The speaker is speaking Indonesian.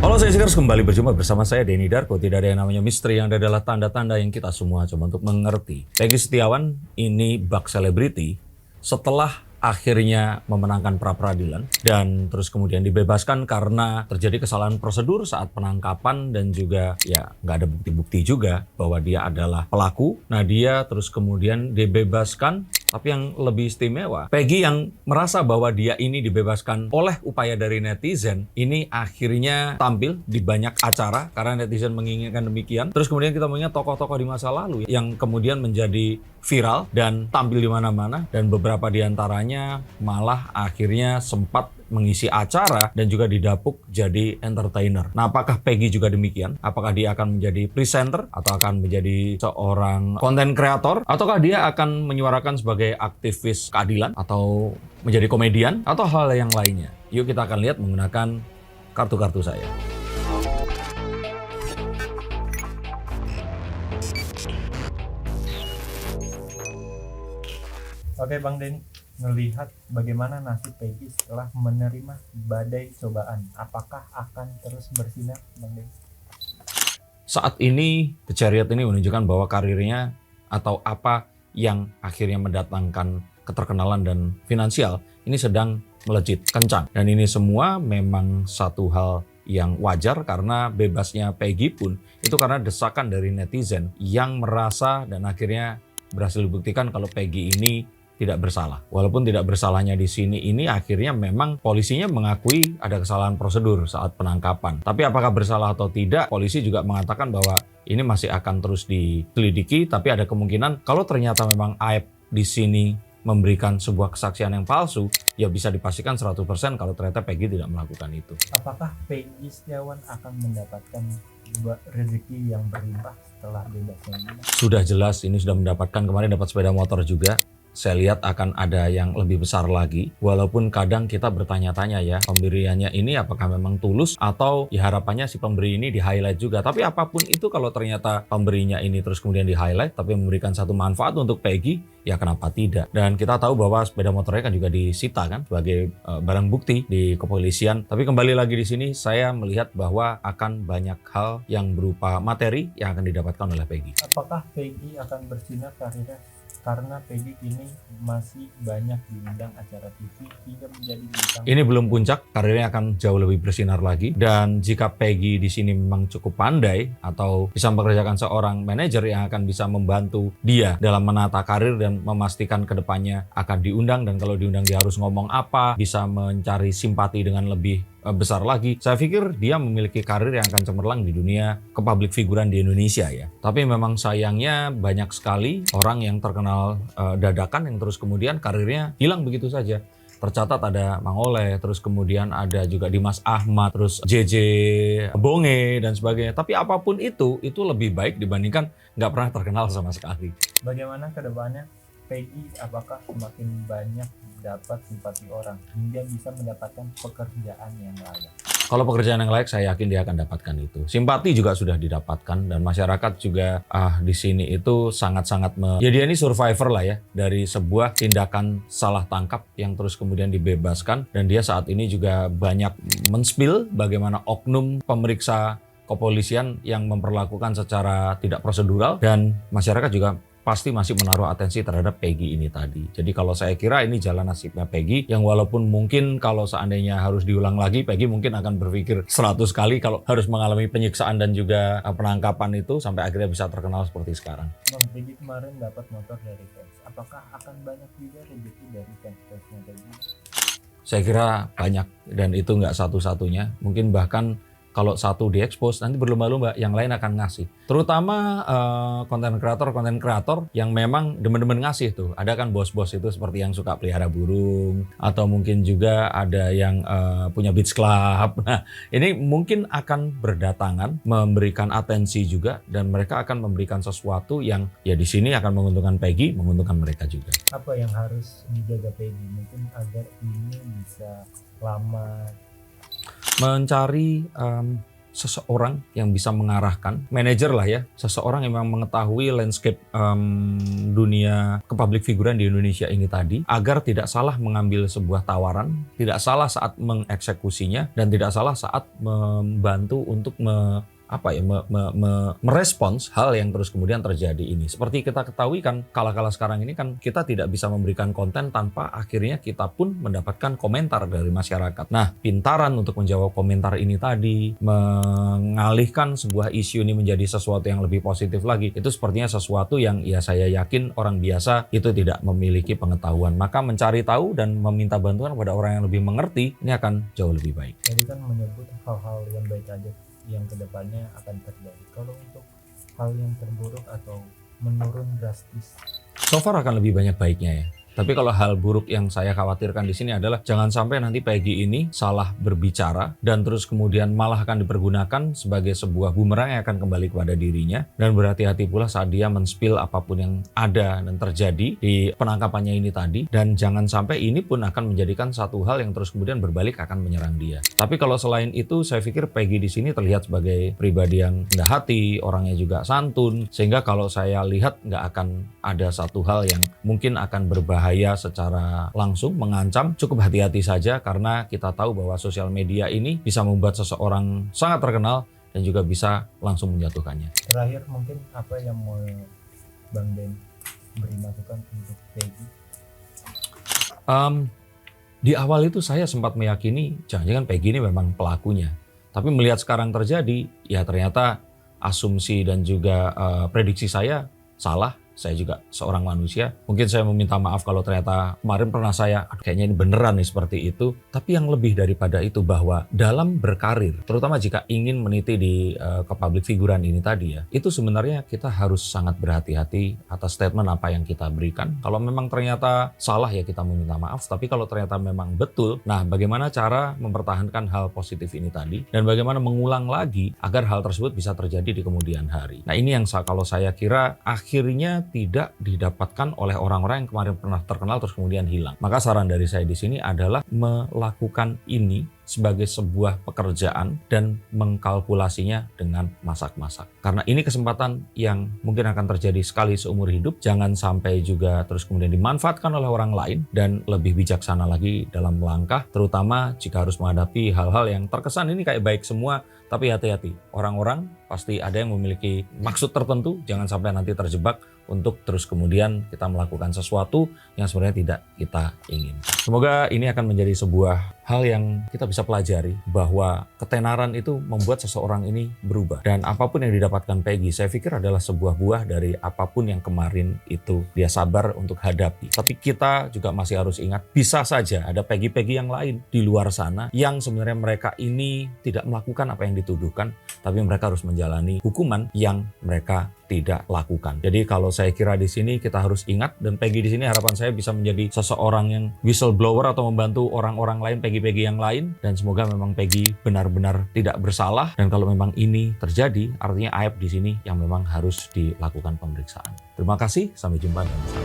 Halo, saya Sigars, kembali berjumpa bersama saya Denny Darko. Tidak ada yang namanya misteri, yang ada adalah tanda-tanda yang kita semua coba untuk mengerti. Peggy Setiawan ini bug selebriti setelah akhirnya memenangkan pra-peradilan dan terus kemudian dibebaskan karena terjadi kesalahan prosedur saat penangkapan dan juga ya nggak ada bukti-bukti juga bahwa dia adalah pelaku. Nah, dia terus kemudian dibebaskan. Tapi yang lebih istimewa, Peggy yang merasa bahwa dia ini dibebaskan oleh upaya dari netizen, ini akhirnya tampil di banyak acara karena netizen menginginkan demikian. Terus kemudian kita mengingat tokoh-tokoh di masa lalu yang kemudian menjadi viral dan tampil di mana-mana, dan beberapa di antaranya malah akhirnya sempat mengisi acara dan juga didapuk jadi entertainer. Nah, apakah Peggy juga demikian? Apakah dia akan menjadi presenter atau akan menjadi seorang konten kreator, ataukah dia akan menyuarakan sebagai aktivis keadilan atau menjadi komedian atau hal yang lainnya? Yuk kita akan lihat menggunakan kartu-kartu saya. Oke Bang Denny, melihat bagaimana nasib Peggy setelah menerima badai cobaan, apakah akan terus bersinar Bang Denny? Saat ini, The Chariot ini menunjukkan bahwa karirnya atau apa yang akhirnya mendatangkan keterkenalan dan finansial ini sedang melejit kencang. Dan ini semua memang satu hal yang wajar karena bebasnya Peggy pun itu karena desakan dari netizen yang merasa dan akhirnya berhasil dibuktikan kalau Peggy ini tidak bersalah. Walaupun tidak bersalahnya di sini ini akhirnya memang polisinya mengakui ada kesalahan prosedur saat penangkapan. Tapi apakah bersalah atau tidak, polisi juga mengatakan bahwa ini masih akan terus diselidiki, tapi ada kemungkinan kalau ternyata memang Aep di sini memberikan sebuah kesaksian yang palsu, ya bisa dipastikan 100% kalau ternyata Peggy tidak melakukan itu. Apakah Peggy Setiawan akan mendapatkan rezeki yang berlimpah setelah bebasnya ini? Sudah jelas ini sudah mendapatkan, kemarin dapat sepeda motor juga. Saya lihat akan ada yang lebih besar lagi. Walaupun kadang kita bertanya-tanya ya, pemberiannya ini apakah memang tulus atau ya harapannya si pemberi ini di-highlight juga. Tapi apapun itu, kalau ternyata pemberinya ini terus kemudian di-highlight tapi memberikan satu manfaat untuk Peggy, ya kenapa tidak? Dan kita tahu bahwa sepeda motornya kan juga disita kan sebagai barang bukti di kepolisian. Tapi kembali lagi di sini saya melihat bahwa akan banyak hal yang berupa materi yang akan didapatkan oleh Peggy. Apakah Peggy akan bersinar karirnya karena Peggy kini masih banyak diundang acara TV hingga menjadi bintang? Ini belum puncak, karirnya akan jauh lebih bersinar lagi. Dan jika Peggy di sini memang cukup pandai atau bisa mempekerjakan seorang manajer yang akan bisa membantu dia dalam menata karir dan memastikan kedepannya akan diundang, dan kalau diundang dia harus ngomong apa, bisa mencari simpati dengan lebih besar lagi. Saya pikir dia memiliki karir yang akan cemerlang di dunia kepublik figuran di Indonesia ya. Tapi memang sayangnya banyak sekali orang yang terkenal dadakan yang terus kemudian karirnya hilang begitu saja. Tercatat ada Mang Oleh, terus kemudian ada juga Dimas Ahmad, terus JJ Bonge dan sebagainya. Tapi apapun itu lebih baik dibandingkan nggak pernah terkenal sama sekali. Bagaimana ke depannya Peggy, apakah semakin banyak dapat simpati orang hingga bisa mendapatkan pekerjaan yang layak? Kalau pekerjaan yang layak, saya yakin dia akan dapatkan itu. Simpati juga sudah didapatkan dan masyarakat juga di sini itu sangat-sangat ya dia ini survivor lah ya dari sebuah tindakan salah tangkap yang terus kemudian dibebaskan, dan dia saat ini juga banyak men-spill bagaimana oknum pemeriksa kepolisian yang memperlakukan secara tidak prosedural, dan masyarakat juga pasti masih menaruh atensi terhadap Peggy ini tadi. Jadi kalau saya kira ini jalan nasibnya Peggy, yang walaupun mungkin kalau seandainya harus diulang lagi, Peggy mungkin akan berpikir 100 kali kalau harus mengalami penyiksaan dan juga penangkapan itu sampai akhirnya bisa terkenal seperti sekarang. Bang, Peggy kemarin dapat motor dari fans. Apakah akan banyak juga rezeki dari fans-fansnya Peggy? Saya kira banyak, dan itu nggak satu-satunya. Mungkin bahkan kalau satu diekspos, nanti berlomba-lomba yang lain akan ngasih. Terutama konten kreator yang memang demen-demen ngasih tuh. Ada kan bos-bos itu seperti yang suka pelihara burung, atau mungkin juga ada yang punya beach club. Nah, ini mungkin akan berdatangan, memberikan atensi juga, dan mereka akan memberikan sesuatu yang ya di sini akan menguntungkan Peggy, menguntungkan mereka juga. Apa yang harus dijaga Peggy mungkin agar ini bisa lama? Mencari seseorang yang bisa mengarahkan, manajer lah ya, seseorang yang memang mengetahui landscape dunia public figuran di Indonesia ini tadi, agar tidak salah mengambil sebuah tawaran, tidak salah saat mengeksekusinya, dan tidak salah saat membantu untuk merespons hal yang terus kemudian terjadi ini. Seperti kita ketahui kan, kala-kala sekarang ini kan kita tidak bisa memberikan konten tanpa akhirnya kita pun mendapatkan komentar dari masyarakat. Nah, pintaran untuk menjawab komentar ini tadi, mengalihkan sebuah isu ini menjadi sesuatu yang lebih positif lagi, itu sepertinya sesuatu yang ya saya yakin orang biasa itu tidak memiliki pengetahuan. Maka mencari tahu dan meminta bantuan kepada orang yang lebih mengerti, ini akan jauh lebih baik. Jadi kan menyebut hal-hal yang baik aja yang kedepannya akan terjadi. Kalau untuk hal yang terburuk atau menurun drastis, So far akan lebih banyak baiknya ya. Tapi kalau hal buruk yang saya khawatirkan di sini adalah jangan sampai nanti Peggy ini salah berbicara dan terus kemudian malah akan dipergunakan sebagai sebuah bumerang yang akan kembali kepada dirinya, dan berhati-hati pula saat dia men-spill apapun yang ada dan terjadi di penangkapannya ini tadi, dan jangan sampai ini pun akan menjadikan satu hal yang terus kemudian berbalik akan menyerang dia. Tapi kalau selain itu saya pikir Peggy di sini terlihat sebagai pribadi yang rendah hati, orangnya juga santun, sehingga kalau saya lihat nggak akan ada satu hal yang mungkin akan berbahaya secara langsung, mengancam. Cukup hati-hati saja karena kita tahu bahwa sosial media ini bisa membuat seseorang sangat terkenal dan juga bisa langsung menjatuhkannya. terakhir mungkin apa yang mau Bang Ben beri masukan untuk Peggy? Di awal itu saya sempat meyakini jangan-jangan Peggy ini memang pelakunya. Tapi melihat sekarang terjadi, ya ternyata asumsi dan juga prediksi saya salah. Saya juga seorang manusia. Mungkin saya meminta maaf kalau ternyata kemarin pernah saya, kayaknya ini beneran nih seperti itu. Tapi yang lebih daripada itu bahwa dalam berkarir, terutama jika ingin meniti di ke public figuran ini tadi ya, itu sebenarnya kita harus sangat berhati-hati atas statement apa yang kita berikan. Kalau memang ternyata salah ya kita meminta maaf. Tapi kalau ternyata memang betul, nah bagaimana cara mempertahankan hal positif ini tadi dan bagaimana mengulang lagi agar hal tersebut bisa terjadi di kemudian hari. Nah ini yang kalau saya kira akhirnya tidak didapatkan oleh orang-orang yang kemarin pernah terkenal terus kemudian hilang. Maka saran dari saya di sini adalah melakukan ini sebagai sebuah pekerjaan dan mengkalkulasinya dengan masak-masak. Karena ini kesempatan yang mungkin akan terjadi sekali seumur hidup. Jangan sampai juga terus kemudian dimanfaatkan oleh orang lain, dan lebih bijaksana lagi dalam melangkah, terutama jika harus menghadapi hal-hal yang terkesan ini kayak baik semua. Tapi hati-hati, orang-orang pasti ada yang memiliki maksud tertentu, jangan sampai nanti terjebak untuk terus kemudian kita melakukan sesuatu yang sebenarnya tidak kita ingin. Semoga ini akan menjadi sebuah hal yang kita bisa pelajari, bahwa ketenaran itu membuat seseorang ini berubah. Dan apapun yang didapatkan Peggy, saya pikir adalah sebuah buah dari apapun yang kemarin itu dia sabar untuk hadapi. Tapi kita juga masih harus ingat, bisa saja ada Peggy-Peggy yang lain di luar sana yang sebenarnya mereka ini tidak melakukan apa yang dituduhkan, tapi mereka harus menjalani hukuman yang mereka tidak lakukan. Jadi kalau saya kira di sini kita harus ingat, dan Peggy di sini harapan saya bisa menjadi seseorang yang whistleblower atau membantu orang-orang lain, Peggy-Peggy yang lain, dan semoga memang Peggy benar-benar tidak bersalah, dan kalau memang ini terjadi artinya aib di sini yang memang harus dilakukan pemeriksaan. Terima kasih, sampai jumpa dan salam.